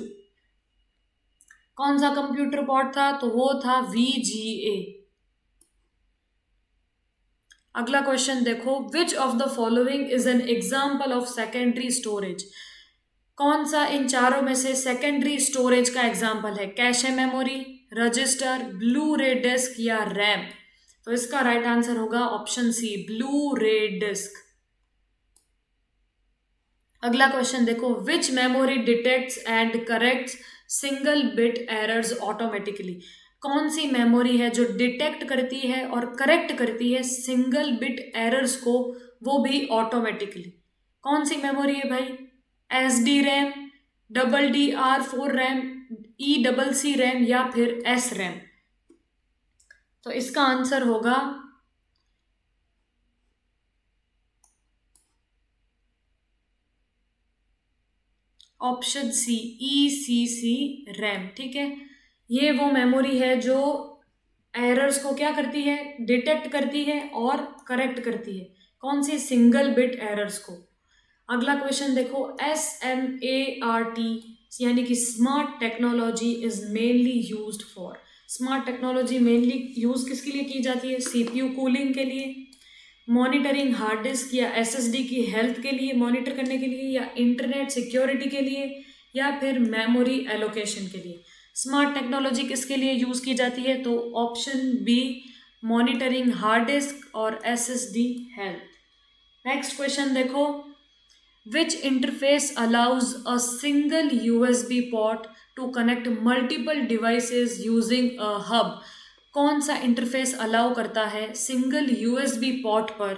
कौन सा कंप्यूटर पोर्ट था? तो वो था VGA। अगला क्वेश्चन देखो। Which of the following is an example of secondary storage? कौन सा इन चारों में से सेकेंडरी स्टोरेज का एग्जाम्पल है? Cache memory, register, Blu ray disc या रैम? तो इसका राइट आंसर होगा option C, Blu ray disc. अगला क्वेश्चन देखो, which memory detects and corrects single bit errors automatically. कौन सी मेमोरी है जो डिटेक्ट करती है और करेक्ट करती है सिंगल बिट एरर्स को, वो भी ऑटोमेटिकली। कौन सी मेमोरी है भाई? SD RAM, DDR4 RAM, ECC RAM या फिर SRAM। तो इसका आंसर होगा ऑप्शन सी, ECC रैम। ठीक है, ये वो मेमोरी है जो एरर्स को क्या करती है, डिटेक्ट करती है और करेक्ट करती है। कौन सी? सिंगल बिट एरर्स को। अगला क्वेश्चन देखो, SMART यानी कि smart technology is mainly used for. Smart technology mainly use किसके लिए की जाती है? CPU कूलिंग के लिए, मॉनिटरिंग हार्ड डिस्क या SSD की हेल्थ के लिए मॉनिटर करने के लिए, या इंटरनेट सिक्योरिटी के लिए, या फिर मेमोरी एलोकेशन के लिए। स्मार्ट टेक्नोलॉजी किसके लिए यूज की जाती है? तो option B, monitoring hard disk और SSD हेल्थ। नेक्स्ट क्वेश्चन देखो, which interface allows a single USB port to connect multiple devices using a hub. कौन सा इंटरफेस अलाउ करता है सिंगल USB port पर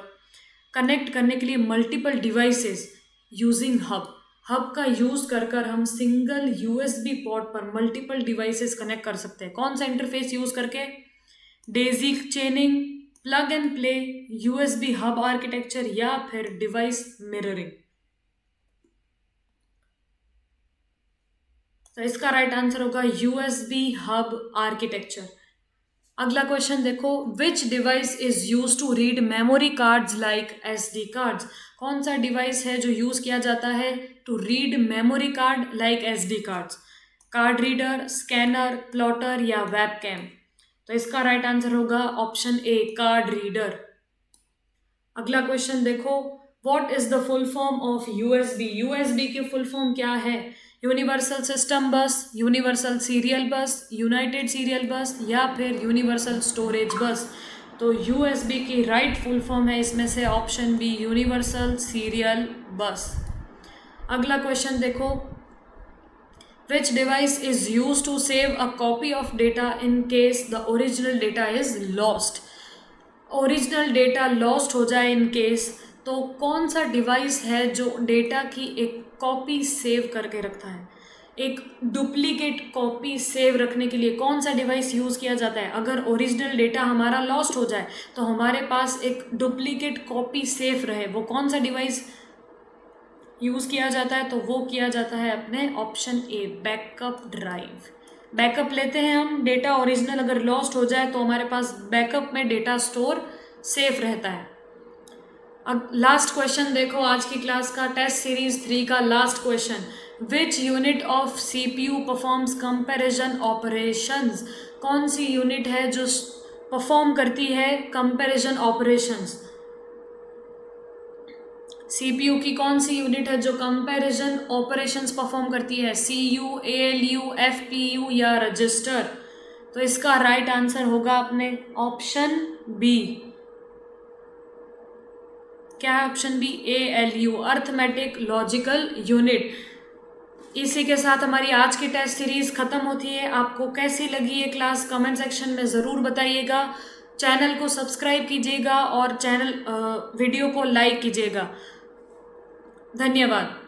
कनेक्ट करने के लिए multiple devices using hub. Hub का यूज कर कर हम सिंगल USB port पर मल्टीपल डिवाइसेस कनेक्ट कर सकते हैं। कौन सा इंटरफेस यूज करके? Daisy चेनिंग, plug and play, USB hub architecture या फिर डिवाइस मिररिंग। तो इसका राइट आंसर होगा USB हब आर्किटेक्चर। अगला क्वेश्चन देखो, which device is use to read memory cards like SD cards. कौन सा डिवाइस है जो यूज किया जाता है to read memory card like SD cards? Card reader, scanner, plotter या वेबकैम। तो इसका राइट आंसर होगा ऑप्शन ए, कार्ड रीडर। अगला क्वेश्चन देखो, what is the full form of USB। USB की फुल फॉर्म क्या है? यूनिवर्सल सिस्टम बस, यूनिवर्सल सीरियल बस, यूनाइटेड सीरियल बस या फिर यूनिवर्सल स्टोरेज बस। तो USB की राइट फुल फॉर्म है इसमें से ऑप्शन बी, यूनिवर्सल सीरियल बस। अगला क्वेश्चन देखो, which device is use to save a copy of data in case the original data is lost. Original data lost हो जाए इन केस, तो कौन सा डिवाइस है जो डेटा की एक कॉपी सेव करके रखता है? एक डुप्लीकेट कॉपी सेव रखने के लिए कौन सा डिवाइस यूज़ किया जाता है? अगर ओरिजिनल डेटा हमारा लॉस्ट हो जाए तो हमारे पास एक डुप्लीकेट कॉपी सेव रहे, वो कौन सा डिवाइस यूज़ किया जाता है? तो वो किया जाता है अपने option A, backup drive. Backup लेते हैं हम, डेटा ओरिजिनल अगर लॉस्ट हो जाए तो हमारे पास बैकअप में डेटा स्टोर सेफ रहता है। अब लास्ट क्वेश्चन देखो, आज की क्लास का टेस्ट सीरीज 3 का last question, which unit of CPU performs comparison operations. कौन सी यूनिट है जो परफॉर्म करती है कंपैरिजन ऑपरेशंस? CPU की कौन सी यूनिट है जो कंपैरिजन ऑपरेशंस परफॉर्म करती है? CU, ALU, FPU या रजिस्टर। तो इसका राइट आंसर होगा अपने ऑप्शन बी। क्या है option B? ALU, arithmetic logical unit. इसी के साथ हमारी आज की टेस्ट सीरीज खत्म होती है। आपको कैसी लगी ये क्लास कमेंट सेक्शन में ज़रूर बताइएगा। चैनल को सब्सक्राइब कीजिएगा और वीडियो को लाइक कीजिएगा। धन्यवाद।